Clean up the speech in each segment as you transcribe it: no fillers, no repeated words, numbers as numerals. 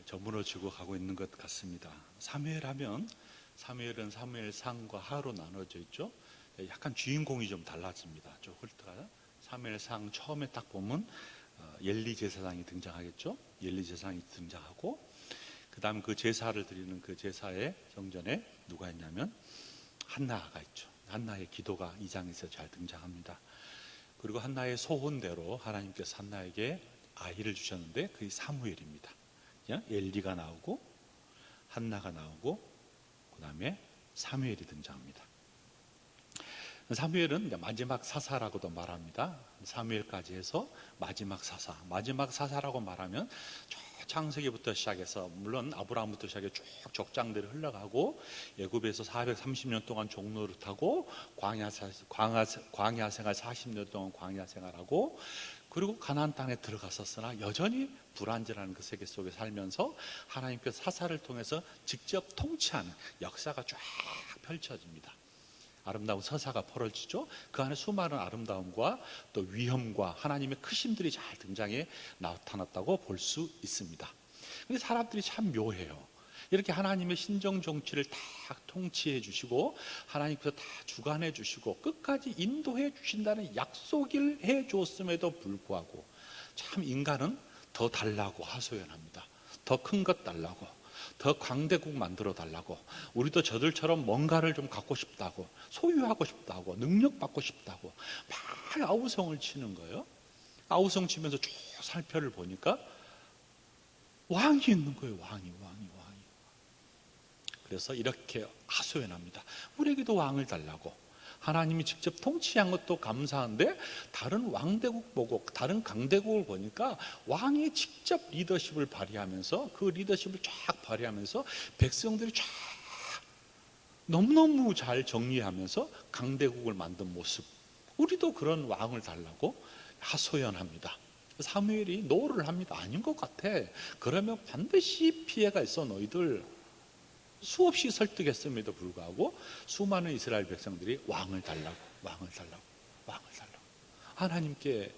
저물어지고 가고 있는 것 같습니다. 사무엘 하면 사무엘은 사무엘상과 하로 나눠져 있죠. 약간 주인공이 좀 달라집니다. 저 홀트가 사무엘상 처음에 딱 보면 엘리 제사장이 등장하겠죠. 엘리 제사장이 등장하고 그 다음 그 제사를 드리는 그 제사의 정전에 누가 있냐면 한나가 있죠. 한나의 기도가 2장에서 잘 등장합니다. 그리고 한나의 소원대로 하나님께서 한나에게 아이를 주셨는데 그게 사무엘입니다. 엘리가 나오고 한나가 나오고 그 다음에 사무엘이 등장합니다. 사무엘은 마지막 사사라고도 말합니다. 사무엘까지 해서 마지막 사사. 마지막 사사라고 말하면 창세기부터 시작해서 물론 아브라함부터 시작해 쭉 족장들이 흘러가고 애굽에서 430년 동안 종로를 타고 광야 생활 40년 동안 광야 생활하고 그리고 가나안 땅에 들어갔었으나 여전히 불안전한 그 세계 속에 살면서 하나님께서 사사를 통해서 직접 통치하는 역사가 쫙 펼쳐집니다. 아름다운 서사가 벌어지죠. 그 안에 수많은 아름다움과 또 위험과 하나님의 크심들이 잘 등장해 나타났다고 볼 수 있습니다. 근데 사람들이 참 묘해요. 이렇게 하나님의 신정 정치를 다 통치해 주시고 하나님께서 다 주관해 주시고 끝까지 인도해 주신다는 약속을 해 줬음에도 불구하고 참 인간은 더 달라고 하소연합니다. 더 큰 것 달라고, 더 강대국 만들어 달라고, 우리도 저들처럼 뭔가를 좀 갖고 싶다고, 소유하고 싶다고, 능력 받고 싶다고 막 아우성을 치는 거예요. 아우성 치면서 쭉 살펴를 보니까 왕이 있는 거예요. 왕이. 그래서 이렇게 하소연합니다. 우리에게도 왕을 달라고. 하나님이 직접 통치한 것도 감사한데 다른 왕대국 보고 다른 강대국을 보니까 왕이 직접 리더십을 발휘하면서 그 리더십을 쫙 발휘하면서 백성들이 쫙 너무너무 잘 정리하면서 강대국을 만든 모습, 우리도 그런 왕을 달라고 하소연합니다. 사무엘이 노를 합니다. 아닌 것 같아. 그러면 반드시 피해가 있어. 너희들 수없이 설득했음에도 불구하고 수많은 이스라엘 백성들이 왕을 달라고 하나님께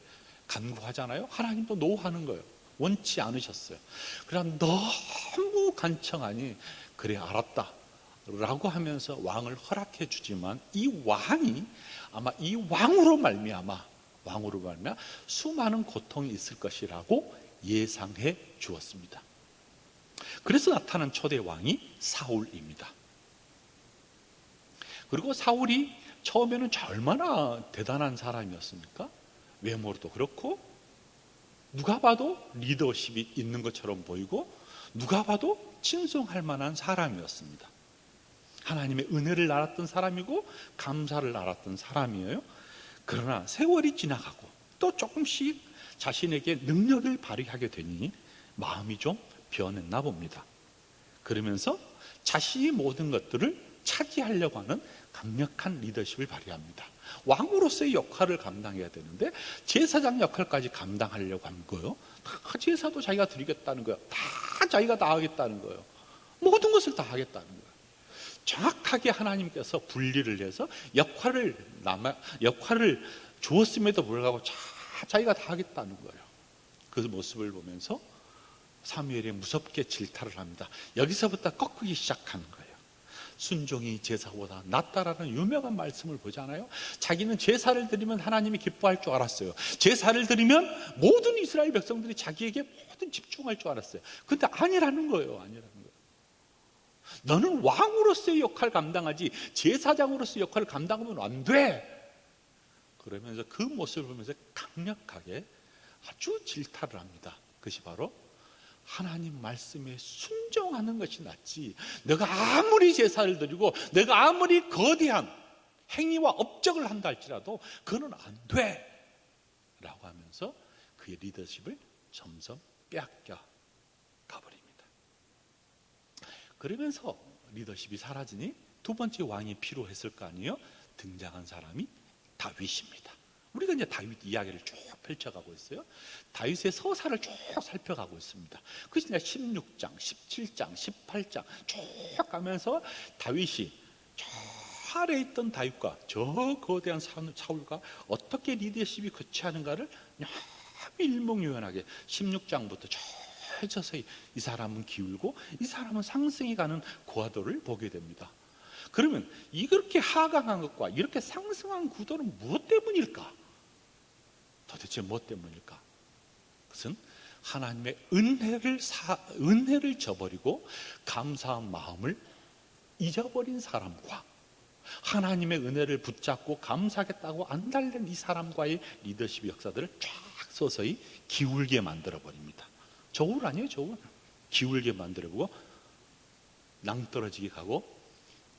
간구하잖아요. 하나님도 노하는 거예요. 원치 않으셨어요. 그럼 너무 간청하니 그래 알았다 라고 하면서 왕을 허락해 주지만 이 왕이 아마 이 왕으로 말미암아 수많은 고통이 있을 것이라고 예상해 주었습니다. 그래서 나타난 초대 왕이 사울입니다. 그리고 사울이 처음에는 얼마나 대단한 사람이었습니까? 외모도 그렇고 누가 봐도 리더십이 있는 것처럼 보이고 누가 봐도 친송할 만한 사람이었습니다. 하나님의 은혜를 알았던 사람이고 감사를 알았던 사람이에요. 그러나 세월이 지나가고 또 조금씩 자신에게 능력을 발휘하게 되니 마음이 좀 변했나 봅니다. 그러면서 자신이 모든 것들을 차지하려고 하는 강력한 리더십을 발휘합니다. 왕으로서의 역할을 감당해야 되는데 제사장 역할까지 감당하려고 한 거예요. 다 제사도 자기가 드리겠다는 거예요. 다 자기가 다 하겠다는 거예요. 모든 것을 다 하겠다는 거예요. 정확하게 하나님께서 분리를 해서 역할을 주었음에도 불구하고 자기가 다 하겠다는 거예요. 그 모습을 보면서 사무엘이 무섭게 질타를 합니다. 여기서부터 꺾기 시작하는 거예요. 순종이 제사보다 낫다라는 유명한 말씀을 보잖아요. 자기는 제사를 드리면 하나님이 기뻐할 줄 알았어요. 제사를 드리면 모든 이스라엘 백성들이 자기에게 모든 집중할 줄 알았어요. 근데 아니라는 거예요. 너는 왕으로서의 역할을 감당하지 제사장으로서의 역할을 감당하면 안 돼. 그러면서 그 모습을 보면서 강력하게 아주 질타를 합니다. 그것이 바로 하나님 말씀에 순종하는 것이 낫지 내가 아무리 제사를 드리고 내가 아무리 거대한 행위와 업적을 한다 할지라도 그건 안 돼 라고 하면서 그의 리더십을 점점 빼앗겨 가버립니다. 그러면서 리더십이 사라지니 두 번째 왕이 필요했을 거 아니에요. 등장한 사람이 다윗입니다. 우리가 이제 다윗 이야기를 쭉 펼쳐가고 있어요. 다윗의 서사를 쭉 살펴가고 있습니다. 그래서 이제 16장, 17장, 18장 쭉 가면서 다윗이 저 아래에 있던 다윗과 저 거대한 사울과 어떻게 리더십이 거치하는가를 일목요연하게 16장부터 쭉 높여져서 이 사람은 기울고 이 사람은 상승해 가는 고하도를 보게 됩니다. 그러면 이렇게 하강한 것과 이렇게 상승한 구도는 무엇 때문일까? 도대체 무엇 때문일까? 그것은 하나님의 은혜를 저버리고 감사한 마음을 잊어버린 사람과 하나님의 은혜를 붙잡고 감사하겠다고 안달된 이 사람과의 리더십 역사들을 쫙 서서히 기울게 만들어버립니다. 저울 아니에요, 저울. 기울게 만들어보고 낭떠러지게 가고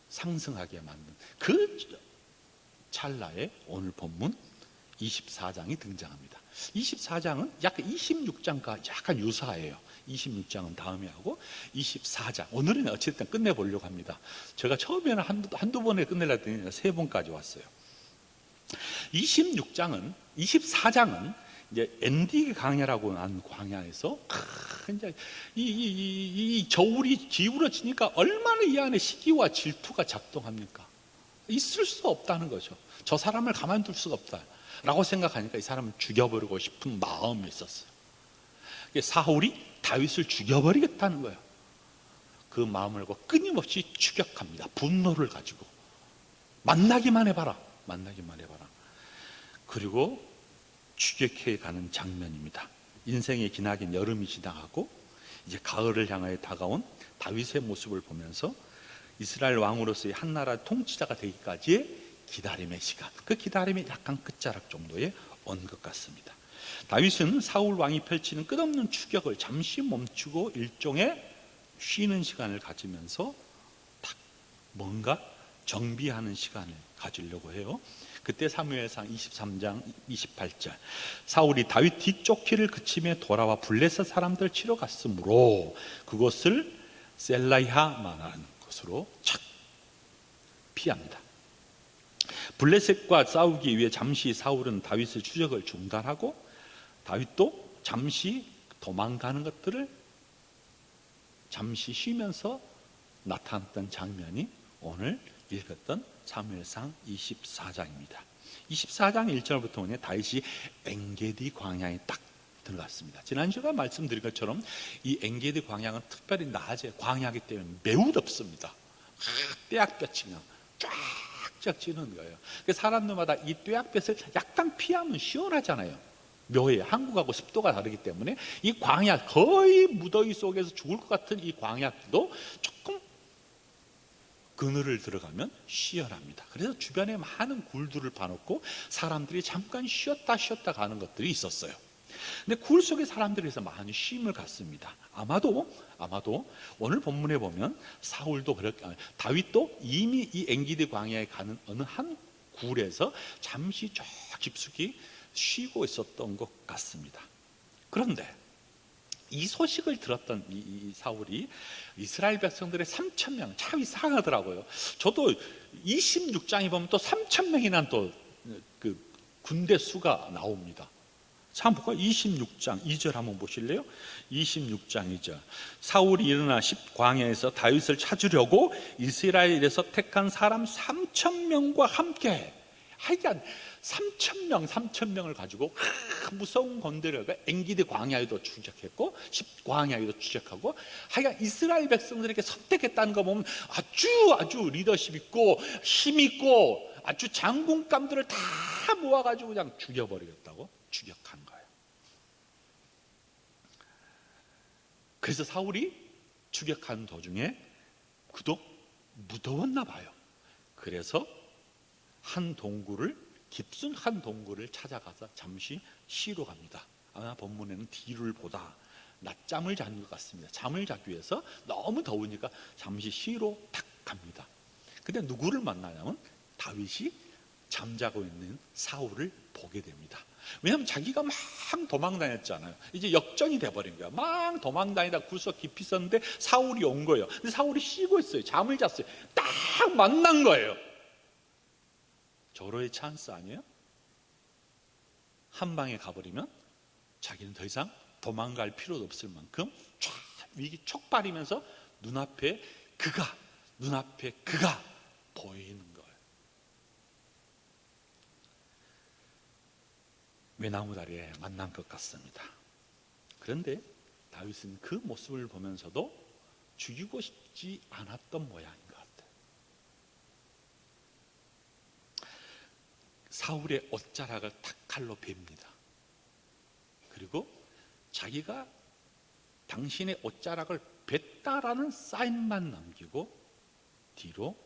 상승하게 만든 그 찰나에 오늘 본문 24장이 등장합니다. 24장은 약간 26장과 약간 유사해요. 26장은 다음에 하고 24장 오늘은 어쨌든 끝내보려고 합니다. 제가 처음에는 한두 번에 끝내려 했더니 3번까지 왔어요. 24장은 이제 엔딩 광야라고 한 광야에서 이제 이 저울이 기울어지니까 얼마나 이 안에 시기와 질투가 작동합니까? 있을 수 없다는 거죠. 저 사람을 가만둘 수가 없다 라고 생각하니까 이 사람을 죽여버리고 싶은 마음이 있었어요. 사울이 다윗을 죽여버리겠다는 거예요. 그 마음을 갖고 끊임없이 추격합니다. 분노를 가지고 만나기만 해봐라. 그리고 추격해 가는 장면입니다. 인생의 기나긴 여름이 지나가고 이제 가을을 향하여 다가온 다윗의 모습을 보면서 이스라엘 왕으로서의 한 나라 통치자가 되기까지의 기다림의 시간, 그 기다림이 약간 끝자락 정도에 온 것 같습니다. 다윗은 사울 왕이 펼치는 끝없는 추격을 잠시 멈추고 일종의 쉬는 시간을 가지면서 딱 뭔가 정비하는 시간을 가지려고 해요. 그때 사무엘상 23장 28절 사울이 다윗 뒤쫓기를 그치며 돌아와 블레셋 사람들 치러 갔으므로 그것을 셀라이하만하는 곳으로 착 피합니다. 블레셋과 싸우기 위해 잠시 사울은 다윗의 추적을 중단하고 다윗도 잠시 도망가는 것들을 잠시 쉬면서 나타났던 장면이 오늘 읽었던 사무엘상 24장입니다. 24장 1절부터 보면 다윗이 엔게디 광야에 딱 들어갔습니다. 지난주가 말씀드린 것처럼 이 엔게디 광야는 특별히 낮에 광야이기 때문에 매우 덥습니다. 떼약볕이 그냥 쫙쫙 찌는 거예요. 사람들마다 이 떼약볕을 약간 피하면 시원하잖아요. 묘해. 한국하고 습도가 다르기 때문에 이 광야 거의 무더위 속에서 죽을 것 같은 이 광야도 조금 그늘을 들어가면 시원합니다. 그래서 주변에 많은 굴들을 파놓고 사람들이 잠깐 쉬었다 가는 것들이 있었어요. 근데 굴 속에 사람들이 있어서 많이 쉼을 갖습니다. 아마도 오늘 본문에 보면 사울도 그렇게 다윗도 이미 이 엔기디 광야에 가는 어느 한 굴에서 잠시 저 깊숙이 쉬고 있었던 것 같습니다. 그런데 이 소식을 들었던 이 사울이 이스라엘 백성들의 3,000명 참 이상하더라고요. 저도 26장에 보면 또 3,000명이나 또 그 군대 수가 나옵니다. 자, 한번 볼까요? 26장 2절 한번 보실래요? 26장 2절 사울이 일어나 광야에서 다윗을 찾으려고 이스라엘에서 택한 사람 3,000명과 함께 하여간 3,000명을 가지고 무서운 건대를 엔기디 광야에도 추적했고 광야에도 추적하고 하여간 이스라엘 백성들에게 선택했다는 거 보면 아주 리더십 있고 힘 있고 아주 장군감들을 다 모아가지고 그냥 죽여버리겠다고 추격한 거예요. 그래서 사울이 추격하는 도중에 그도 무더웠나 봐요. 그래서 깊은 한 동굴을 찾아가서 잠시 쉬러 갑니다. 아마 본문에는 뒤를 보다 낮잠을 자는 것 같습니다. 잠을 자기 위해서 너무 더우니까 잠시 쉬러 탁 갑니다. 근데 누구를 만나냐면 다윗이 잠자고 있는 사울을 보게 됩니다. 왜냐하면 자기가 막 도망다녔잖아요. 이제 역전이 돼버린 거야. 막 도망다니다 굴속 깊이 있었는데 사울이 온 거예요. 근데 사울이 쉬고 있어요. 잠을 잤어요. 딱 만난 거예요. 절호의 찬스 아니에요? 한 방에 가버리면 자기는 더 이상 도망갈 필요도 없을 만큼 쫙 위기 촉발이면서 눈앞에 그가 보이는 거예요. 외나무다리에 만난 것 같습니다. 그런데 다윗은 그 모습을 보면서도 죽이고 싶지 않았던 모양인 것 같아요. 사울의 옷자락을 탁 칼로 베입니다. 그리고 자기가 당신의 옷자락을 뱄다라는 사인만 남기고 뒤로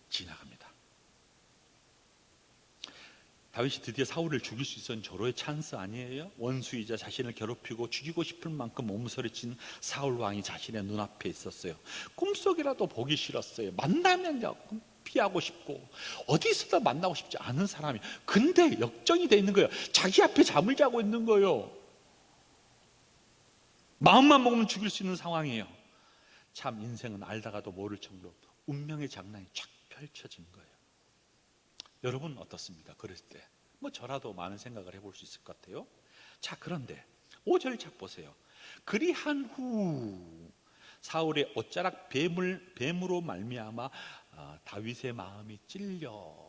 지나갑니다. 다윗이 드디어 사울을 죽일 수 있었던 절호의 찬스 아니에요? 원수이자 자신을 괴롭히고 죽이고 싶을 만큼 몸서리친 사울 왕이 자신의 눈앞에 있었어요. 꿈속이라도 보기 싫었어요. 만나면 피하고 싶고 어디서도 만나고 싶지 않은 사람이, 근데 역정이 돼 있는 거예요. 자기 앞에 잠을 자고 있는 거예요. 마음만 먹으면 죽일 수 있는 상황이에요. 참 인생은 알다가도 모를 정도로 운명의 장난이 쫙 펼쳐진 거예요. 여러분 어떻습니까? 그럴 때 저라도 많은 생각을 해볼 수 있을 것 같아요. 자, 그런데 5절 잘 보세요. 그리한 후 사울의 옷자락 뱀으로 말미암아 다윗의 마음이 찔려.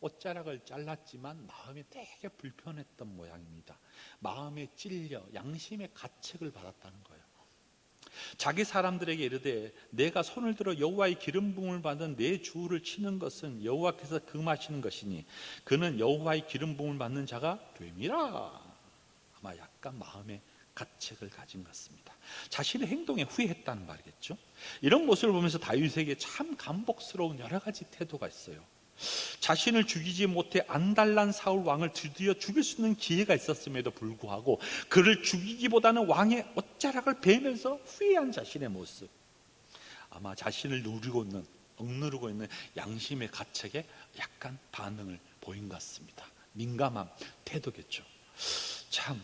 옷자락을 잘랐지만 마음이 되게 불편했던 모양입니다. 마음에 찔려 양심의 가책을 받았다는 거예요. 자기 사람들에게 이르되 내가 손을 들어 여호와의 기름 부음을 받은 내 주를 치는 것은 여호와께서 금하시는 것이니 그는 여호와의 기름 부음을 받는 자가 됨이라. 아마 약간 마음의 가책을 가진 것 같습니다. 자신의 행동에 후회했다는 말이겠죠. 이런 모습을 보면서 다윗에게 참 감복스러운 여러 가지 태도가 있어요. 자신을 죽이지 못해 안달난 사울 왕을 드디어 죽일 수 있는 기회가 있었음에도 불구하고 그를 죽이기보다는 왕의 옷자락을 베면서 후회한 자신의 모습, 아마 자신을 억누르고 있는 양심의 가책에 약간 반응을 보인 것 같습니다. 민감한 태도겠죠. 참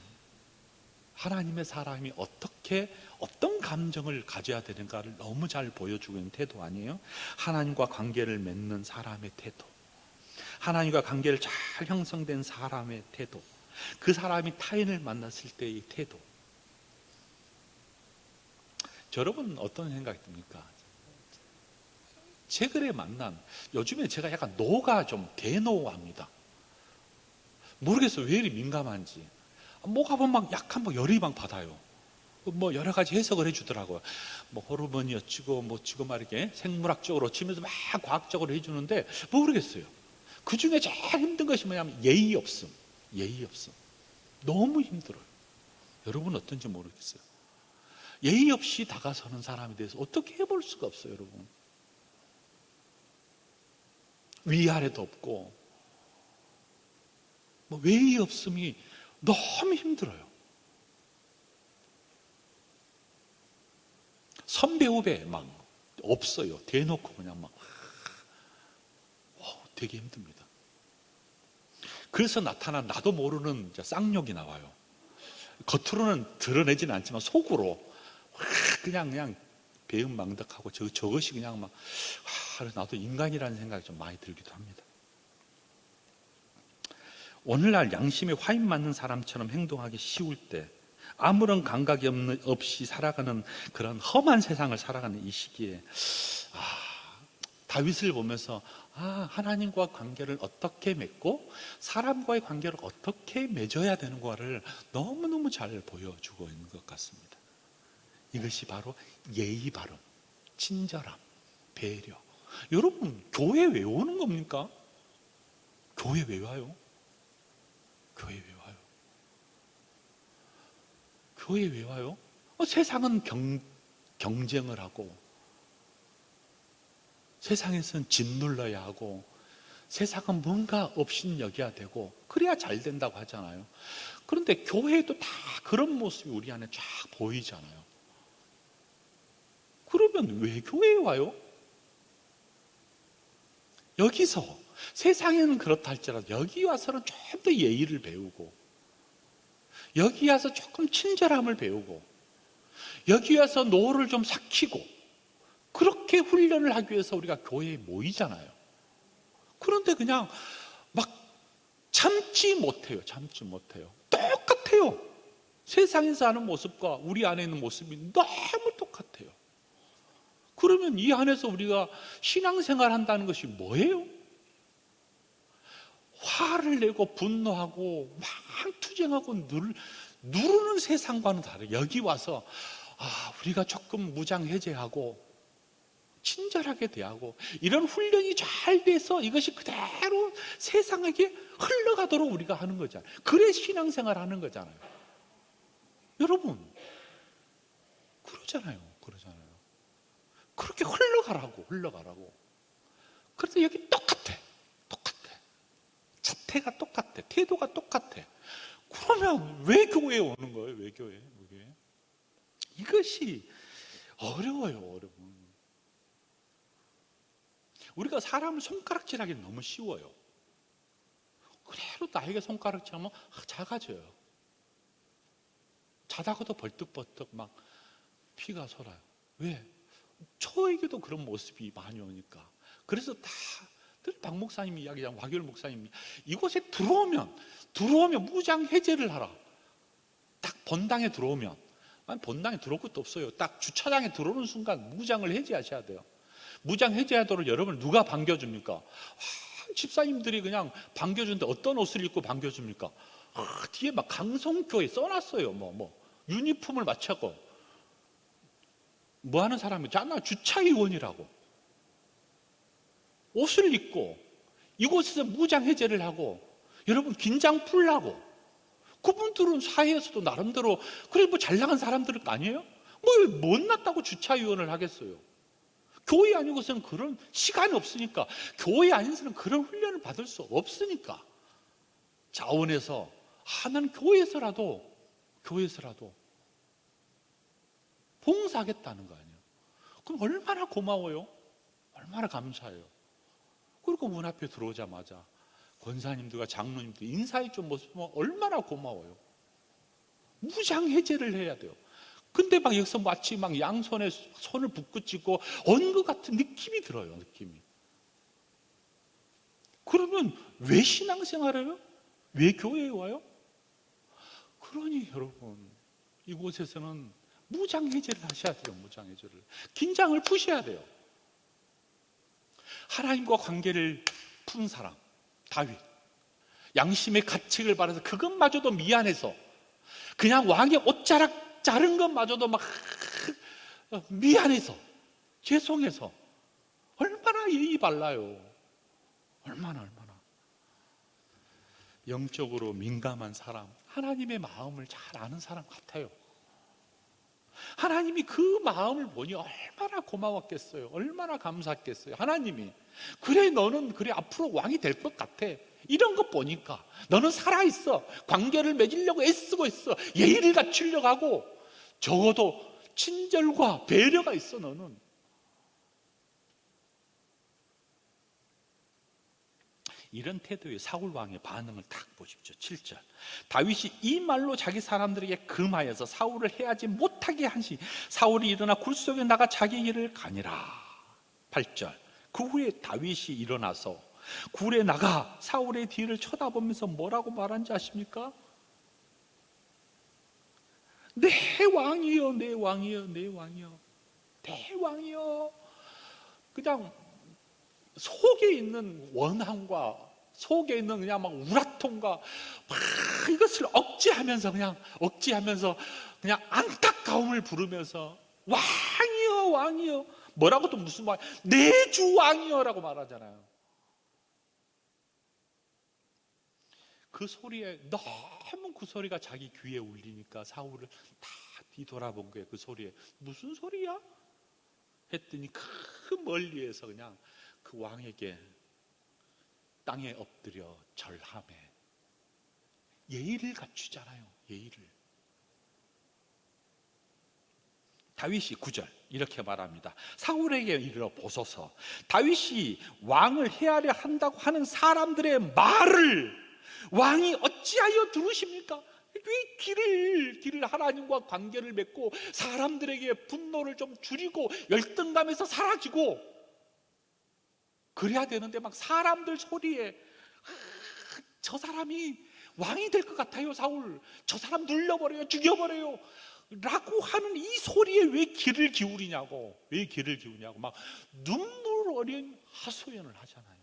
하나님의 사람이 어떤 감정을 가져야 되는가를 너무 잘 보여주고 있는 태도 아니에요? 하나님과 관계를 맺는 사람의 태도, 하나님과 관계를 잘 형성된 사람의 태도, 그 사람이 타인을 만났을 때의 태도. 여러분 어떤 생각이 듭니까? 최근에 만난, 요즘에 제가 약간 노가 좀 대노합니다. 모르겠어요, 왜 이리 민감한지. 뭐가 막 약한 열이 막 받아요. 여러 가지 해석을 해주더라고요. 호르몬이 어찌고 뭐치고 말이게 생물학적으로 치면서 막 과학적으로 해주는데 모르겠어요. 그 중에 제일 힘든 것이 뭐냐면 예의 없음. 너무 힘들어요. 여러분 어떤지 모르겠어요. 예의 없이 다가서는 사람에 대해서 어떻게 해볼 수가 없어요, 여러분. 위아래도 없고 예의 없음이 너무 힘들어요. 선배 후배 막 없어요. 대놓고 그냥 되게 힘듭니다. 그래서 나타난 나도 모르는 쌍욕이 나와요. 겉으로는 드러내지는 않지만 속으로 그냥 배은망덕하고 저것이 그냥 나도 인간이라는 생각이 좀 많이 들기도 합니다. 오늘날 양심에 화인 맞는 사람처럼 행동하기 쉬울 때, 아무런 감각이 없이 살아가는 그런 험한 세상을 살아가는 이 시기에 다윗을 보면서 하나님과 관계를 어떻게 맺고 사람과의 관계를 어떻게 맺어야 되는가를 너무너무 잘 보여주고 있는 것 같습니다. 이것이 바로 예의 바름, 친절함, 배려. 여러분 교회 왜 오는 겁니까? 교회 왜 와요? 교회 왜 와요? 세상은 경쟁을 하고, 세상에서는 짓눌러야 하고, 세상은 뭔가 업신여겨야 되고, 그래야 잘 된다고 하잖아요. 그런데 교회도 다 그런 모습이 우리 안에 쫙 보이잖아요. 그러면 왜 교회에 와요? 여기서 세상에는 그렇다 할지라도 여기 와서는 좀 더 예의를 배우고, 여기 와서 조금 친절함을 배우고, 여기 와서 노를 좀 삭히고, 그렇게 훈련을 하기 위해서 우리가 교회에 모이잖아요. 그런데 그냥 참지 못해요. 똑같아요. 세상에서 하는 모습과 우리 안에 있는 모습이 너무 똑같아요. 그러면 이 안에서 우리가 신앙생활 한다는 것이 뭐예요? 화를 내고 분노하고 막 투쟁하고 누르는 세상과는 다르게 여기 와서 우리가 조금 무장 해제하고 친절하게 대하고 이런 훈련이 잘 돼서 이것이 그대로 세상에게 흘러가도록 우리가 하는 거잖아요. 그래 신앙생활 하는 거잖아요. 여러분 그러잖아요. 그렇게 흘러가라고. 그런데 여기 똑같아. 자태가 똑같아. 태도가 똑같아. 그러면 왜 교회에 오는 거예요? 왜 교회에? 이것이 어려워요. 우리가 사람을 손가락질하기는 너무 쉬워요. 그대로 나에게 손가락질하면 작아져요. 자다가도 벌떡벌떡 막 피가 솟아요. 왜? 저에게도 그런 모습이 많이 오니까. 그래서 다들 박 목사님 이야기장, 와규일 목사님 이곳에 들어오면 무장 해제를 하라. 딱 본당에 들어오면, 본당에 들어올 것도 없어요. 딱 주차장에 들어오는 순간 무장을 해제하셔야 돼요. 무장 해제하도록 여러분을 누가 반겨줍니까? 집사님들이 그냥 반겨주는데 어떤 옷을 입고 반겨줍니까? 뒤에 막 강성교회 써놨어요. 유니폼을 맞춰고 뭐 하는 사람이 나 주차위원이라고 옷을 입고 이곳에서 무장 해제를 하고 여러분 긴장 풀라고. 그분들은 사회에서도 나름대로 그래 잘 나간 사람들 아니에요? 못났다고 주차위원을 하겠어요. 교회 아니고서는 그런 시간이 없으니까, 교회 아니고서는 그런 훈련을 받을 수 없으니까 자원해서 나는 교회에서라도 봉사하겠다는 거 아니에요. 그럼 얼마나 고마워요? 얼마나 감사해요. 그리고 문 앞에 들어오자마자 권사님들과 장로님들 인사해 준 모습 보면 얼마나 고마워요. 무장 해제를 해야 돼요. 근데 여기서 마치 양손에 손을 붙잡고 온 것 같은 느낌이 들어요. 그러면 왜 신앙생활해요? 왜 교회에 와요? 그러니 여러분 이곳에서는 무장 해제를 하셔야 돼요. 무장 해제를. 긴장을 푸셔야 돼요. 하나님과 관계를 푼 사람 다윗, 양심의 가책을 받아서 그것마저도 미안해서 그냥 왕의 옷자락 자른 것마저도 미안해서 죄송해서 얼마나 예의 발라요. 얼마나 영적으로 민감한 사람, 하나님의 마음을 잘 아는 사람 같아요. 하나님이 그 마음을 보니 얼마나 고마웠겠어요. 얼마나 감사했겠어요. 하나님이 그래 너는 앞으로 왕이 될 것 같아. 이런 거 보니까 너는 살아있어. 관계를 맺으려고 애쓰고 있어. 예의를 갖추려고 하고 적어도 친절과 배려가 있어. 너는 이런 태도의 사울 왕의 반응을 딱 보십시오. 7절 다윗이 이 말로 자기 사람들에게 금하여서 사울을 해하지 못하게 한시 사울이 일어나 굴 속에 나가 자기 길을 가니라. 8절 그 후에 다윗이 일어나서 굴에 나가 사울의 뒤를 쳐다보면서 뭐라고 말한지 아십니까? 내 왕이여, 내 왕이여, 내 왕이여, 내 왕이여. 그냥 속에 있는 원함과 속에 있는 그냥 우라통과 이것을 억제하면서 그냥 안타까움을 부르면서 왕이여, 왕이여. 뭐라고 또 무슨 말? 내 주 왕이여라고 말하잖아요. 그 소리에 너무 그 소리가 자기 귀에 울리니까 사울을 다 뒤돌아본 거예요. 그 소리에 무슨 소리야? 했더니 그 멀리에서 그냥 그 왕에게 땅에 엎드려 절하매. 예의를 갖추잖아요. 예의를. 다윗이 9절 이렇게 말합니다. 사울에게 이르러 보소서. 다윗이 왕을 해하려 한다고 하는 사람들의 말을 왕이 어찌하여 들으십니까? 왜 길을 하나님과 관계를 맺고 사람들에게 분노를 좀 줄이고 열등감에서 사라지고 그래야 되는데 사람들 소리에 저 사람이 왕이 될 것 같아요. 사울 저 사람 눌러버려요, 죽여버려요 라고 하는 이 소리에 왜 귀를 기울이냐고. 눈물 어린 하소연을 하잖아요.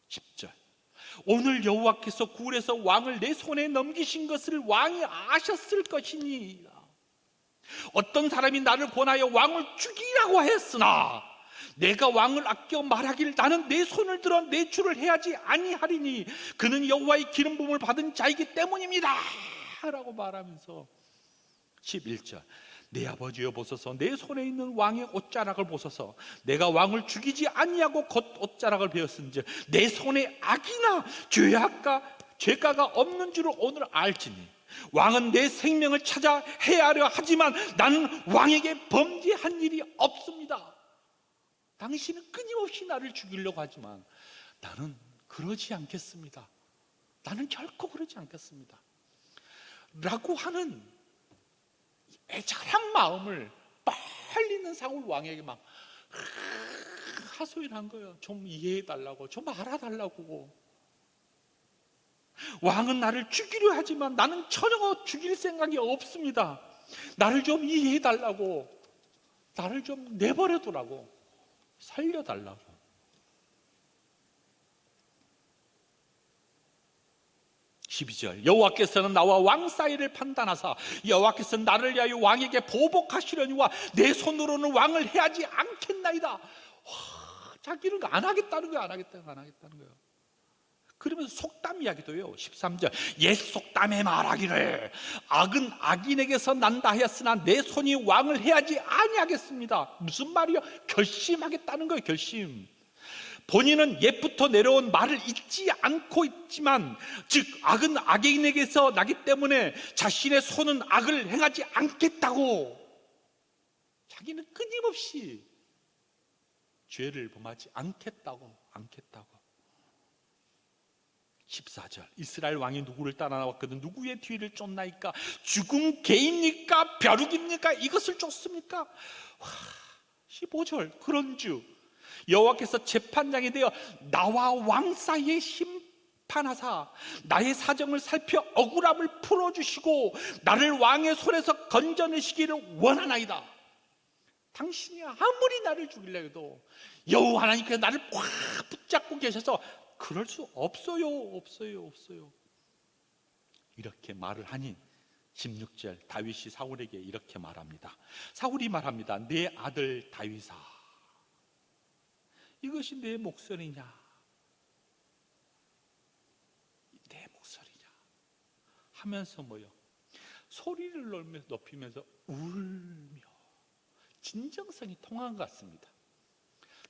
10절 오늘 여호와께서 굴에서 왕을 내 손에 넘기신 것을 왕이 아셨을 것이니 어떤 사람이 나를 권하여 왕을 죽이라고 했으나 내가 왕을 아껴 말하기를 나는 내 손을 들어 내 주를 해하지 아니하리니 그는 여호와의 기름 부음을 받은 자이기 때문입니다 라고 말하면서 11절 내 아버지여 보소서 내 손에 있는 왕의 옷자락을 보소서 내가 왕을 죽이지 아니하고 곧 옷자락을 베었은즉 내 손에 악이나 죄가가 없는 줄을 오늘 알지니 왕은 내 생명을 찾아 해하려 하지만 나는 왕에게 범죄한 일이 없습니다. 당신은 끊임없이 나를 죽이려고 하지만 나는 그러지 않겠습니다. 나는 결코 그러지 않겠습니다 라고 하는 애절한 마음을 빨리는 사울 왕에게 막 하소연한 거예요. 좀 이해해달라고, 좀 알아달라고. 왕은 나를 죽이려 하지만 나는 전혀 죽일 생각이 없습니다. 나를 좀 이해해달라고, 나를 좀 내버려두라고, 살려달라고. 12절 여호와께서는 나와 왕 사이를 판단하사 여호와께서는 나를 위하여 왕에게 보복하시려니와 내 손으로는 왕을 해하지 않겠나이다. 자기는 안 하겠다는 거예요. 안 하겠다는 거예요. 그러면서 속담 이야기도 해요. 13절 옛 속담에 말하기를 악은 악인에게서 난다 하였으나 내 손이 왕을 해하지 아니하겠습니다. 무슨 말이요? 결심하겠다는 거예요. 결심. 본인은 옛부터 내려온 말을 잊지 않고 있지만 즉 악은 악인에게서 나기 때문에 자신의 손은 악을 행하지 않겠다고 자기는 끊임없이 죄를 범하지 않겠다고 14절 이스라엘 왕이 누구를 따라 나왔거든 누구의 뒤를 쫓나이까 죽은 개입니까 벼룩입니까 이것을 쫓습니까 15절 그런즉 여호와께서 재판장이 되어 나와 왕 사이에 심판하사 나의 사정을 살펴 억울함을 풀어주시고 나를 왕의 손에서 건져내시기를 원하나이다. 당신이 아무리 나를 죽이려 해도 여호와 하나님께서 나를 꽉 붙잡고 계셔서 그럴 수 없어요. 이렇게 말을 하니 16절 다윗이 사울에게 이렇게 말합니다. 사울이 말합니다. 내 아들 다윗아 이것이 내 목소리냐? 내 목소리냐? 하면서 뭐요? 소리를 높이면서 울며 진정성이 통한 것 같습니다.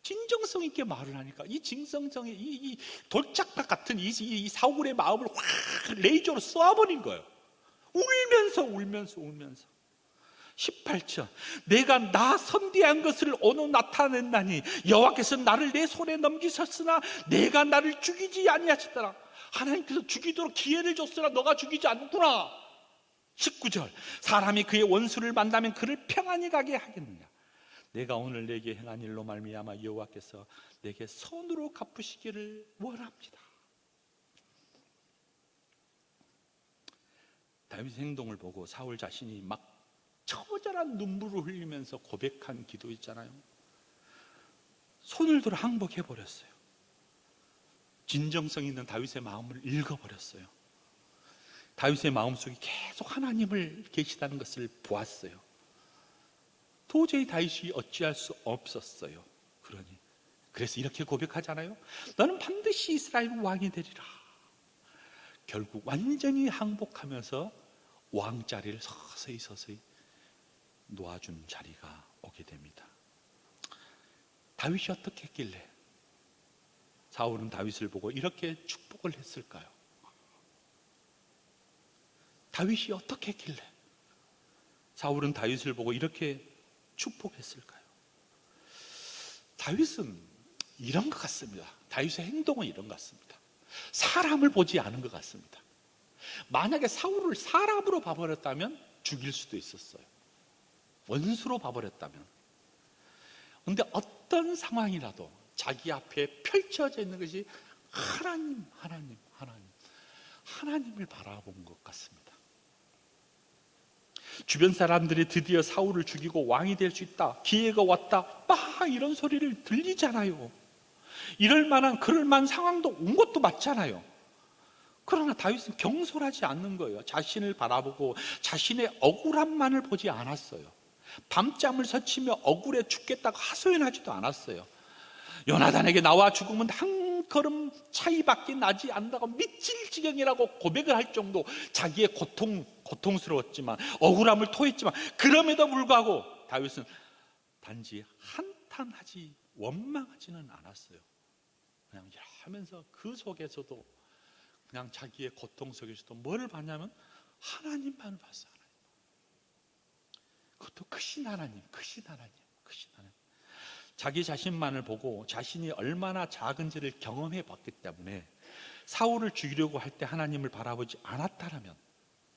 진정성 있게 말을 하니까 이 진정성의 이 돌짝박 같은 이 사울의 마음을 확 레이저로 쏘아버린 거예요. 울면서 18절 내가 나 선대한 것을 오늘 나타냈나니 여호와께서 나를 내 손에 넘기셨으나 내가 나를 죽이지 아니하셨더라. 하나님께서 죽이도록 기회를 줬으나 너가 죽이지 않구나. 19절 사람이 그의 원수를 만나면 그를 평안히 가게 하겠느냐. 내가 오늘 내게 행한 일로 말미암아 여호와께서 내게 손으로 갚으시기를 원합니다. 다윗의 행동을 보고 사울 자신이 막 처절한 눈물을 흘리면서 고백한 기도 있잖아요. 손을 들어 항복해버렸어요. 진정성 있는 다윗의 마음을 읽어버렸어요. 다윗의 마음속에 계속 하나님을 계시다는 것을 보았어요. 도저히 다윗이 어찌할 수 없었어요. 그래서 이렇게 고백하잖아요. 너는 반드시 이스라엘 왕이 되리라. 결국 완전히 항복하면서 왕자리를 서서히 놓아준 자리가 오게 됩니다. 다윗이 어떻게 했길래 사울은 다윗을 보고 이렇게 축복을 했을까요? 다윗이 어떻게 했길래 사울은 다윗을 보고 이렇게 축복했을까요? 다윗은 이런 것 같습니다. 다윗의 행동은 이런 것 같습니다. 사람을 보지 않은 것 같습니다. 만약에 사울을 사람으로 봐버렸다면 죽일 수도 있었어요. 원수로 봐버렸다면. 그런데 어떤 상황이라도 자기 앞에 펼쳐져 있는 것이 하나님을 바라본 것 같습니다. 주변 사람들이 드디어 사울을 죽이고 왕이 될 수 있다, 기회가 왔다, 막 이런 소리를 들리잖아요. 그럴 만한 상황도 온 것도 맞잖아요. 그러나 다윗은 경솔하지 않는 거예요. 자신을 바라보고 자신의 억울함만을 보지 않았어요. 밤잠을 설치며 억울해 죽겠다고 하소연하지도 않았어요. 요나단에게 나와 죽으면 한 걸음 차이밖에 나지 않는다고 미칠 지경이라고 고백을 할 정도 자기의 고통스러웠지만, 억울함을 토했지만, 그럼에도 불구하고 다윗은 단지 한탄하지 원망하지는 않았어요. 그냥 하면서 그 속에서도, 그냥 자기의 고통 속에서도 뭐를 봤냐면 하나님만을 봤어요. 그것도 크신 하나님, 크신 하나님, 크신 하나님. 자기 자신만을 보고 자신이 얼마나 작은지를 경험해 봤기 때문에 사울을 죽이려고 할 때 하나님을 바라보지 않았다라면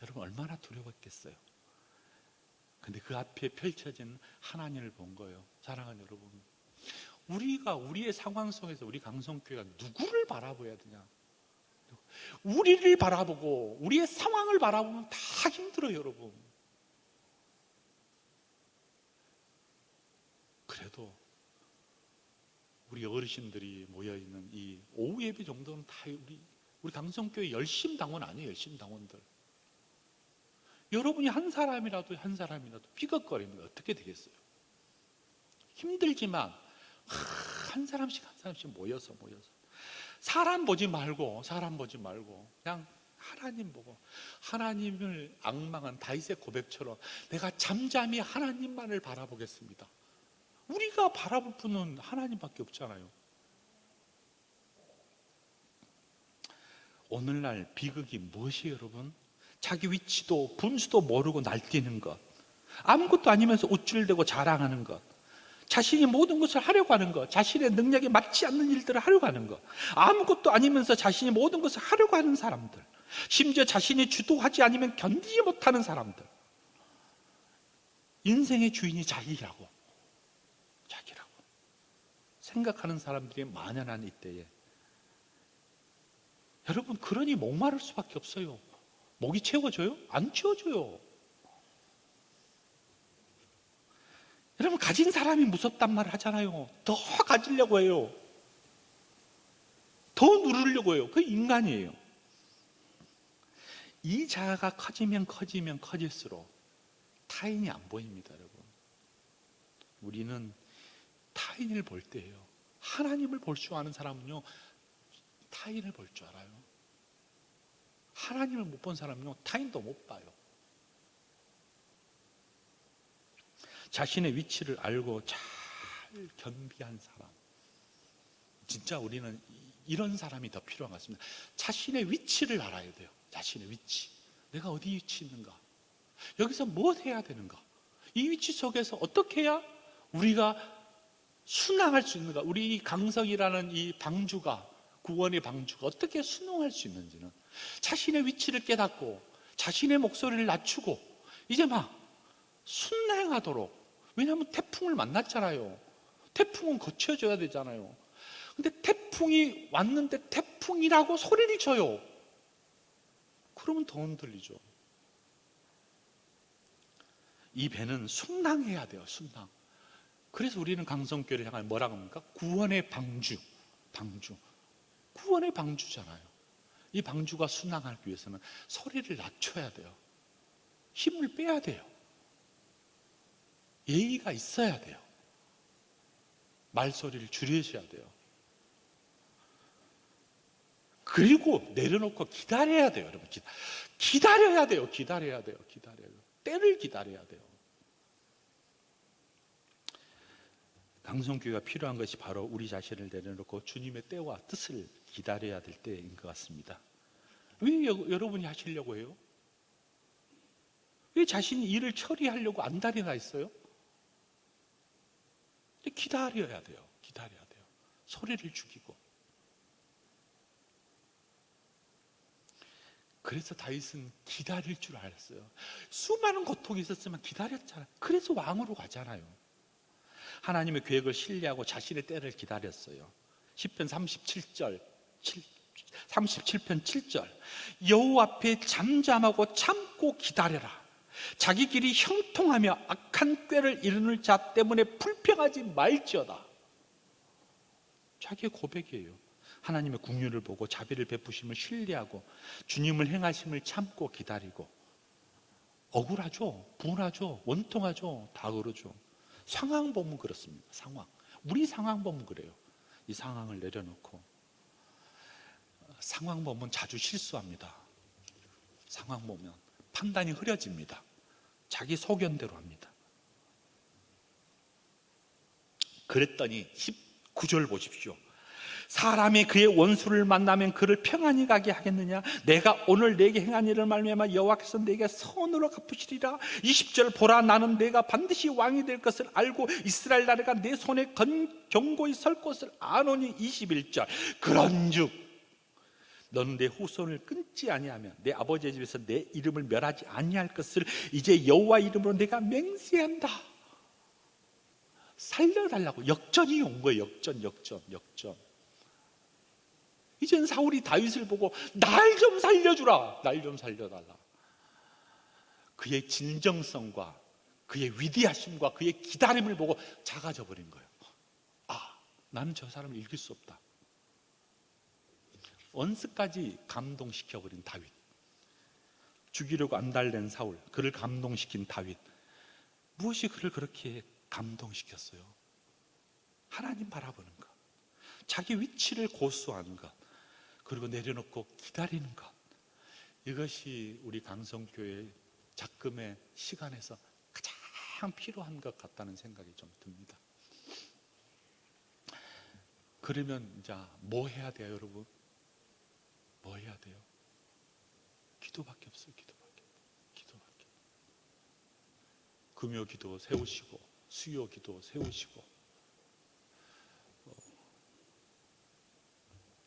여러분 얼마나 두려웠겠어요. 근데 그 앞에 펼쳐진 하나님을 본 거예요. 사랑하는 여러분, 우리가 우리의 상황 속에서 우리 강성교회가 누구를 바라봐야 되냐? 우리를 바라보고 우리의 상황을 바라보면 다 힘들어요, 여러분. 그래도 우리 어르신들이 모여있는 이 오후 예배 정도는 다 우리 강성교회 열심 당원 아니에요, 열심 당원들. 여러분이 한 사람이라도 삐걱거리면 어떻게 되겠어요? 힘들지만 한 사람씩 모여서 사람 보지 말고 그냥 하나님 보고, 하나님을 앙망한 다윗의 고백처럼 내가 잠잠히 하나님만을 바라보겠습니다. 우리가 바라볼 분은 하나님밖에 없잖아요. 오늘날 비극이 무엇이에요, 여러분? 자기 위치도 분수도 모르고 날뛰는 것, 아무것도 아니면서 우쭐대고 자랑하는 것, 자신이 모든 것을 하려고 하는 것, 자신의 능력에 맞지 않는 일들을 하려고 하는 것, 아무것도 아니면서 자신이 모든 것을 하려고 하는 사람들, 심지어 자신이 주도하지 않으면 견디지 못하는 사람들, 인생의 주인이 자기라고 생각하는 사람들이 만연한 이때에 여러분, 그러니 목마를 수밖에 없어요. 목이 채워져요? 안 채워져요. 여러분, 가진 사람이 무섭단 말을 하잖아요. 더 가지려고 해요. 더 누르려고 해요. 그게 인간이에요. 이 자아가 커지면 커질수록 타인이 안 보입니다, 여러분. 우리는 타인을 볼 때예요. 하나님을 볼 줄 아는 사람은요, 타인을 볼 줄 알아요. 하나님을 못 본 사람은요, 타인도 못 봐요. 자신의 위치를 알고 잘 겸비한 사람, 진짜 우리는 이런 사람이 더 필요한 것 같습니다. 자신의 위치를 알아야 돼요. 자신의 위치, 내가 어디 위치 있는가, 여기서 무엇 해야 되는가, 이 위치 속에서 어떻게 해야 우리가 순항할 수 있는가, 우리 강성이라는 이 방주가, 구원의 방주가 어떻게 순응할 수 있는지는 자신의 위치를 깨닫고 자신의 목소리를 낮추고 이제 막 순행하도록. 왜냐하면 태풍을 만났잖아요. 태풍은 거쳐줘야 되잖아요. 근데 태풍이 왔는데 태풍이라고 소리를 쳐요. 그러면 더 흔들리죠. 이 배는 순항해야 돼요, 순항. 그래서 우리는 강성교회를 향해 뭐라고 합니까? 구원의 방주. 구원의 방주잖아요. 이 방주가 순항하기 위해서는 소리를 낮춰야 돼요. 힘을 빼야 돼요. 예의가 있어야 돼요. 말소리를 줄이셔야 돼요. 그리고 내려놓고 기다려야 돼요, 여러분. 기다려야 돼요. 때를 기다려야 돼요. 강성교회가 필요한 것이 바로 우리 자신을 내려놓고 주님의 때와 뜻을 기다려야 될 때인 것 같습니다. 왜 여러분이 하시려고 해요? 왜 자신이 일을 처리하려고 안달이나 있어요? 기다려야 돼요. 소리를 죽이고. 그래서 다윗은 기다릴 줄 알았어요. 수많은 고통이 있었지만 기다렸잖아요. 그래서 왕으로 가잖아요. 하나님의 계획을 신뢰하고 자신의 때를 기다렸어요. 시편 37편 7절, 여호와 앞에 잠잠하고 참고 기다려라. 자기 길이 형통하며 악한 꾀를 이루는 자 때문에 불평하지 말지어다. 자기의 고백이에요. 하나님의 긍휼을 보고 자비를 베푸심을 신뢰하고 주님을 행하심을 참고 기다리고, 억울하죠, 분하죠, 원통하죠, 다 그러죠. 상황 보면 그렇습니다. 상황, 우리 상황 보면 그래요. 이 상황을 내려놓고, 상황 보면 자주 실수합니다. 상황 보면 판단이 흐려집니다. 자기 소견대로 합니다. 그랬더니 19절 보십시오. 사람이 그의 원수를 만나면 그를 평안히 가게 하겠느냐? 내가 오늘 내게 행한 일을 말미암아 여호와께서 내게 선으로 갚으시리라. 20절, 보라, 나는 내가 반드시 왕이 될 것을 알고 이스라엘 나라가 내 손에 견고히 설 것을 아노니. 21절, 그런즉 너는 내 후손을 끊지 아니하면 내 아버지의 집에서 내 이름을 멸하지 아니할 것을 이제 여호와 이름으로 내가 맹세한다. 살려달라고 역전이 온 거예요. 역전. 이젠 사울이 다윗을 보고 날 좀 살려주라, 날 좀 살려달라. 그의 진정성과 그의 위대하심과 그의 기다림을 보고 작아져 버린 거예요. 아, 나는 저 사람을 이길 수 없다. 원수까지 감동시켜버린 다윗, 죽이려고 안달낸 사울, 그를 감동시킨 다윗. 무엇이 그를 그렇게 감동시켰어요? 하나님 바라보는 것, 자기 위치를 고수하는 것, 그리고 내려놓고 기다리는 것. 이것이 우리 강성교회 작금의 시간에서 가장 필요한 것 같다는 생각이 좀 듭니다. 그러면 이제 뭐 해야 돼요, 여러분? 뭐 해야 돼요? 기도밖에 없어요. 기도밖에. 금요 기도 세우시고, 수요 기도 세우시고,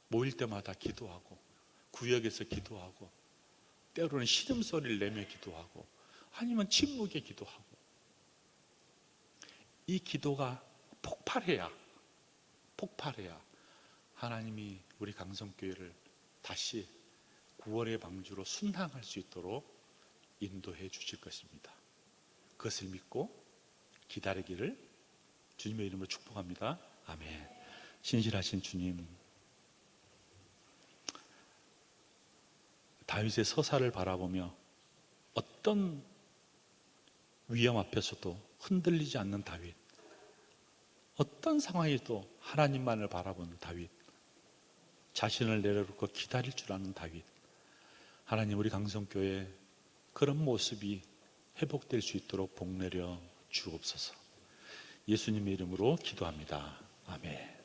모일 때마다 기도하고, 구역에서 기도하고, 때로는 신음소리를 내며 기도하고, 아니면 침묵에 기도하고. 이 기도가 폭발해야 하나님이 우리 강성교회를 다시 구원의 방주로 순항할 수 있도록 인도해 주실 것입니다. 그것을 믿고 기다리기를 주님의 이름으로 축복합니다. 아멘. 신실하신 주님, 다윗의 서사를 바라보며 어떤 위험 앞에서도 흔들리지 않는 다윗, 어떤 상황에도 하나님만을 바라보는 다윗, 자신을 내려놓고 기다릴 줄 아는 다윗. 하나님, 우리 강성교회 그런 모습이 회복될 수 있도록 복내려 주옵소서. 예수님의 이름으로 기도합니다. 아멘.